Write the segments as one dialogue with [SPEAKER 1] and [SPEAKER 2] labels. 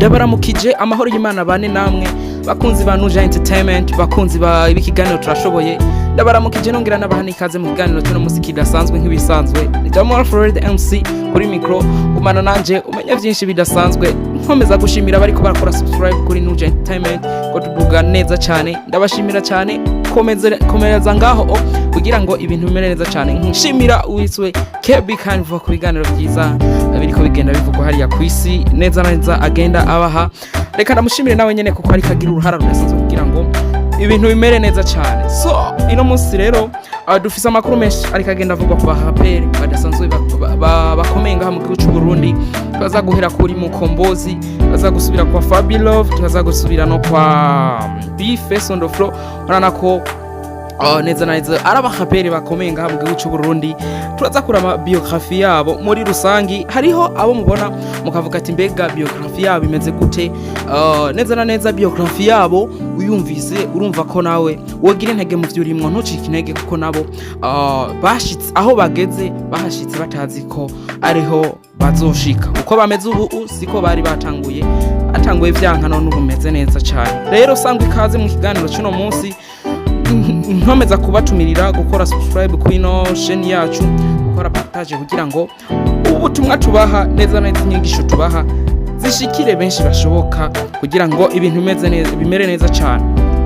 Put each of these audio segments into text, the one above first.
[SPEAKER 1] ndabaramukije amahoro y'Imana bane namwe bakunzi ba Nuja Entertainment bakunzi ba ibikiganiro turashoboye ndabaramukije nongera nabahani ikaze mu kiganiro cyo muziki dasanzwe nk'ibisanzwe Jamal Florida MC kuri micro umana nanje umenya byinshi bidasanzwe nkomeza gushimira bari ko barakora subscribe kuri Nuja Entertainment ko tuvuga neza cyane ndabashimira cyane komeza ngaho kugira ngo ibintu bimere neza cyane nshimira uwiswe KB Canva ku biganiro byiza biriko bigenda bivugwa hariya kwisi neza neza agenda abaha reka ndamushimire nawe nyene kuko ari kagira uruhara rudasanzwe kugira ngo ibintu bimere neza cyane so ino munsi rero dufise amakuru menshi ari kagenda avugwa ku bahaperi badasanzwe bakomeye ngaha mu gihugu cy'u Burundi tuza guhera kuri Mkombozi tuza gusubira kwa Fabelove tuza gusubira no kwa Bace on the floor urana ko neza neza arabahaperi bakomeye ngaha mu gihugu cy'u Burundi turaza kurama biography yabo muri rusangi hariho abo mubona mukavuga ati mbega biography yabo imeze gute neza na neza biography yabo uyumvise urumva ko nawe wogira intege mu vyurimwo ntucike intege kuko nabo bashitse aho bageze bahashitse batazi ko ariho bazoshika uko bameze ubu siko bari batanguye vyankano n'ubumeze neza cyane rero sangwe ikaze mu kiganiro cy'uno munsi nkomeza kubatumirira gukora subscribe kuri no chaîne yacu gukora partage kugira ngo ubutumwa tubaha neza neza inyigisho tubaha zishikire benshi bashoboka kugira ngo ibintu bimere neza cyane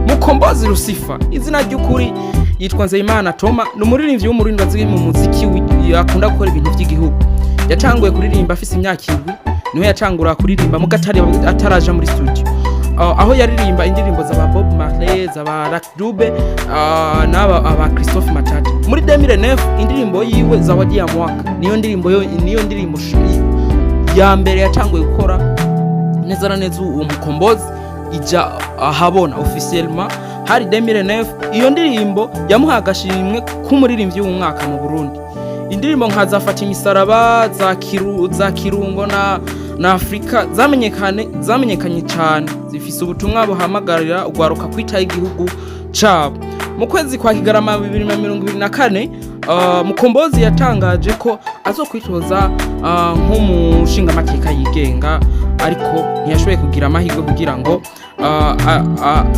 [SPEAKER 1] Mkombozi Lucifer izina ry'ukuri yitwa Nzeyimana Toma n'umuririmbyi w'umurundi waziye mu muziki yakunda gukora ibintu by'igihugu yatanguye kuririmba afise imyaka 7 niho yatangura kuririmba mu gatari ataraja muri studio aho yaririmba indirimbo za Bob Marley za Rakdube aba Christophe Matata muri 2009 indirimbo yiwe za wagiye mwaka niyo ndirimbo ya mbere yatanguye gukora neza neza uwo Mkombozi ija ahabona officiellement hari 2009 iyo ndirimbo yamuhagashimwe kumuririmbyi w'umwaka mu Burundi indirimbo nkazafata imisaraba za kirungo na Afrika zamenyekanye cyane zifise ubutumwa buhamagarira ugwaruka kwitaye igihugu cabo mu kwezi kwa Kigarama 2024 Mkombozi yatangaje ko azokwitoza nk'umushinga mateka yigenga ariko ntiyashoboye kugira amahirwe kugira ngo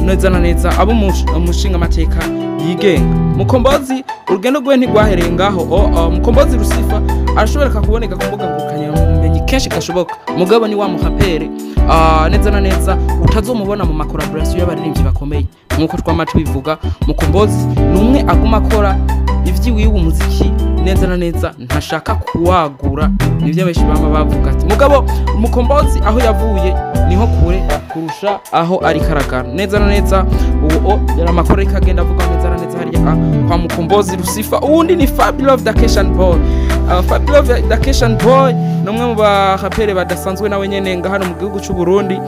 [SPEAKER 1] neza na neza abo umushinga mateka yigenga Mkombozi urugendo rwe ntigwahereye ngaho Mkombozi Lucifer arashobora kuboneka ku mbuga ngurukanabumenyi kenshi gashoboka mugabo ni wa muhapere neza na neza utazomubona mu collaboration y'abaririmbyi bakomeye nkuko twamacu bivuga Mkombozi numwe aguma akora ivyiwiwe umuziki neza na neza ntashaka kuwagura nivyo benshi bamba bavuga ati mugabo Mkombozi aho yavuye niho kure kurusha aho ari karagara neza na neza uwo yara makore kagenda avuga neza na neza hariya kwa Mkombozi Lucifer uwundi ni Fabelove Vacation Boy Fabelove Vacation Boy numwe mu bahapere badasanzwe nawe nyene nga hano mu gihugu cy'u Burundi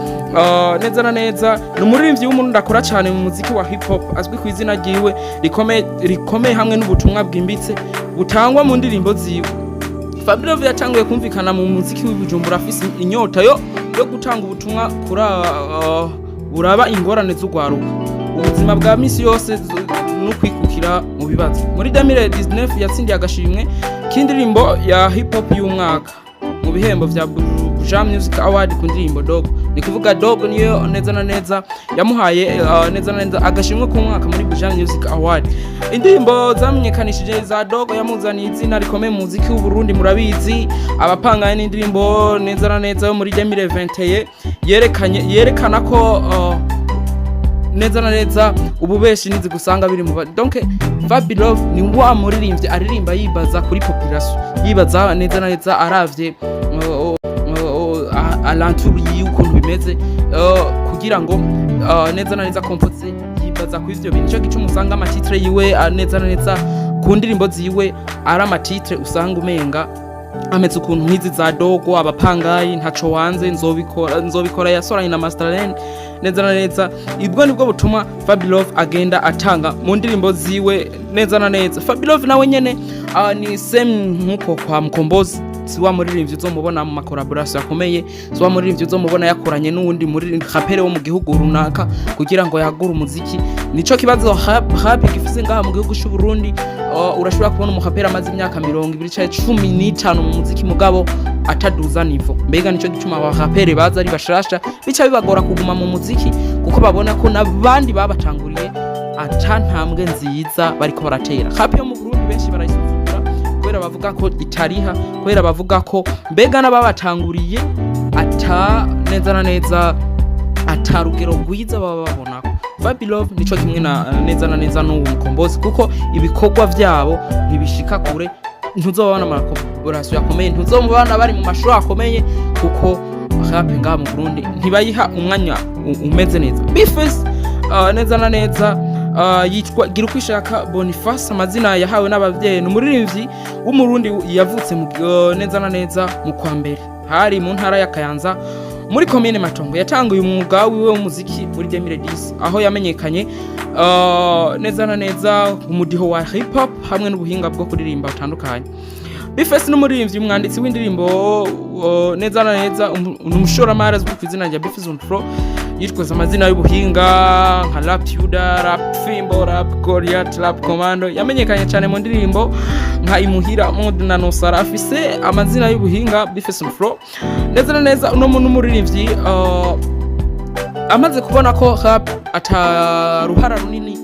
[SPEAKER 1] neza na neza n'umuririmbyi w'umuntu ndakora cyane mu muziki wa hip hop azwi ku izina ryiwe rikomeye hamwe n'ubutumwa bwimbitse butangwa mu ndirimbo ziwe Fabelove yatanguye kumvikana mu muziki w'Ibujumbura afise inyota yo gutanga ubutumwa kuri uraba ingorane z'ugwaruka ubuzima bwa misi yose no kwikukira mu bibazo muri 2019 yatsindiye agashimwe k'indirimbo ya hip hop y'umwaka mu bihembo vya Buja Music Award ku ndirimbo Dog ni kuvuga Dog niyo neza na neza yamuhaye neza na neza agashimwe ku mwaka muri Buja Music Award indirimbo zamenyekanishije za Dog yamuzaniye izina rikomeye mu muziki w'u Burundi murabizi abapanganye n'indirimbo neza na neza yo muri 2021 yerekana ko neza na neza ububeshi nizi gusanga biri mu donc Fabelove ni wa muririmbyi aririmba yibaza kuri population yibaza neza na neza aravye alanturi y'ukuntu bimeze kugira ngo neza na neza compose yibaza ku ivyo bintu cyo gicu musanga amatitre yiwe neza na neza ku ndirimbo ziwe ari amatitre usanga umenga ameze ukuntu nk'izi za Dogo abapangayi ntaco wanze nzobikora yasoranye na Masterland neza na neza ibwo nibwo butuma Fabelove agenda atanga mu ndirimbo ziwe neza na neza Fabelove nawe nyene ni same nkuko kwa Mkombozi si wa muririmbyi uzomubona mu makoraboration akomeye, si wa muririmbyi uzomubona yakoranye n'uwundi muri rapere wo mu gihugu runaka kugira ngo yagure umuziki. Nico kibazo rap gifise ngaha mu gihugu cy'u Burundi. Urashobora kubona umuraperi amaze imyaka 20 cyangwa 15 mu muziki mugabo ataduza nivo. Mbega nico gituma abaraperi baza ari bashasha bica bibagora kuguma mu muziki kuko babona ko nabandi babatanguriye atantambwe nziza bariko baratera. Rap yo mu Burundi benshi barayisuzugura kubera bavuga ko itariha, kubera bavuga ko mbega nababatanguriye ata neza na neza atarugero rwiza baba babona. Fabelove nico kimwe na neza na neza no Mkombozi kuko ibikorwa vyabo ntibishika kure. Ntuzobana amakoraboration akomeye, ntuzomubana bari mu mashuri akomeye kuko rap ngaha mu Burundi ntibayiha umwanya umeze neza. Bace neza na neza yitwa Gukorana Boniface, amazina yahawe n'abavyeyi, n'umuririmbyi w'umurundi yavutse neza na neza mu kwa mbere hari mu ntara ya Kayanza muri commune Matongo. Yatanguye umwuga wiwe w'umuziki muri 2010 aho yamenyekanye neza na neza umudiho wa hip hop hamwe n'ubuhinga bwo kuririmba utandukanye. Bace n'umuririmbyi umwanditsi w'indirimbo neza na neza umushoramari azwi ku izina rya Bace yitwaza amazina y'ubuhinga nka rap yuda, rap fimbo, rap Goliath, rap commando. Yamenyekanye cyane mu ndirimbo nka imuhira mode na nosara. Afise amazina y'ubuhinga Bace neza na neza uno n'umuririmbyi amaze kubona ko rap ataruhara runini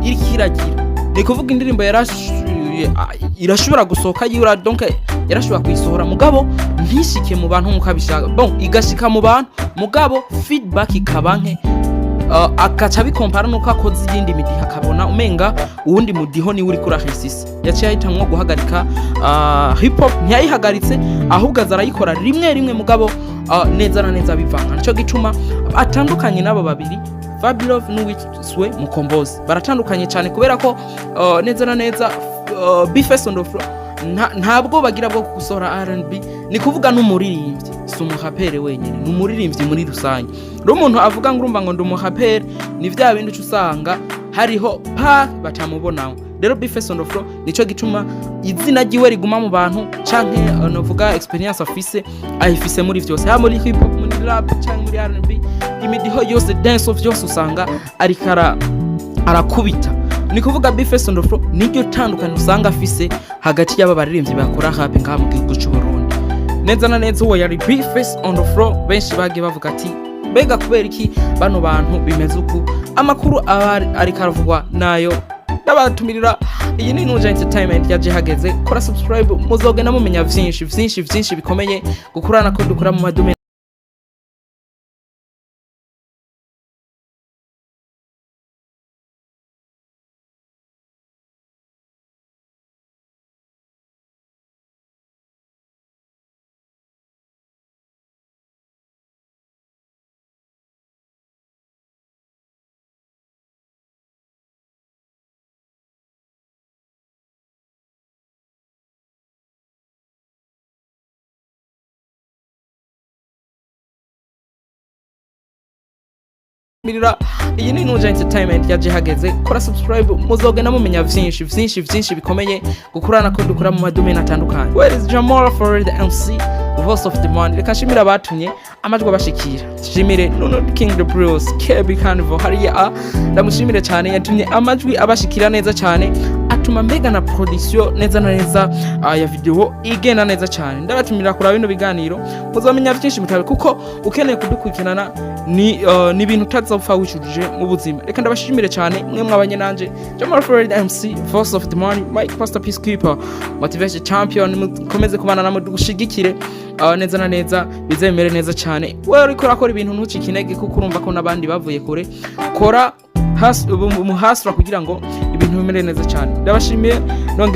[SPEAKER 1] iri kiragira, ni kuvuga indirimbo irashobora gusohoka yura donc yarashobora kuyisohora mugabo ntishike mu bantu mukabishaka, bon igashika mu bantu mugabo feedback ikabanke akaca bikompara nuko akoze izindi midiho akabona umenga uwundi mudiho ni uri kuri ahisisi. Yaciye ahitamwo guhagarika hip hop, ntiyayihagaritse ahubwo azarayikora rimwe mugabo neza na neza bivanga. Nico gituma atandukanye n'abo babiri Fabelove n'uwitwe Mkombozi baratandukanye cyane kubera ko neza na neza Bace ntabwo bagira bwo gusohora R&B, ni kuvuga n'umuririmbyi si umuraperi wenyine, n'umuririmbyi muri rusange. Rero umuntu avuga ngo urumva ngo ndi umuraperi ni vya bindi usanga hariho batamubonaho. Rero Bace nico gituma izina ryiwe riguma mu bantu canke novuga experience afise ayifise muri vyose, ha muri hip hop, muri rap canke muri R&B, imidiho yose, dance of yose usanga arikara arakubita. Ni kuvuga Bace niryo tandukanye usanga afise hagati y'aba baririmbyi bakora rap ngaha mu gihugu cy'u Burundi. Neza na neza uwo yari Bace benshi bagiye bavuga ati mbega kubera iki bano bantu bimeze uku. Amakuru ariko aravugwa nayo ndabatumirira. Iyi ni Entertainment yaje hageze, kora subscribe muzogenda mumenya vyinshi bikomeye gukorana ko dukora mu madume mirira. Iyi ni Entertainment yaje hageze, kora subscribe muzogenda mumenya vyinshi bikomeye gukorana ko dukora mu madume atandukanye. Where is Jamal for the MC, voice of the man? Reka shimira abatumye amajwi abashikira. Shimire King the Bros, KB Carnival hariya ndamushimire cyane, yatumye amajwi abashikira neza cyane, atuma mbega na production neza na neza ya video igenda neza cyane. Ndabatumira kuri bino biganiro muzomenya byinshi mutabe kuko ukeneye kudukurikirana ni ibintu utazopfa wicujije mu buzima. Reka ndabashimire cyane mwe mwabanye nanje Jamal for the MC, voice of the money, Mike Pastor Peacekeeper, motivation champion. Mukomeze kubana namwe dushigikire neza na neza bizemere neza cyane. Wewe uriko urakora ibintu ntucike intege kuko urumva ko nabandi bavuye kure. Kora umuhasura kugira ngo ibintu bimere neza cyane. Ndabashimiye nonge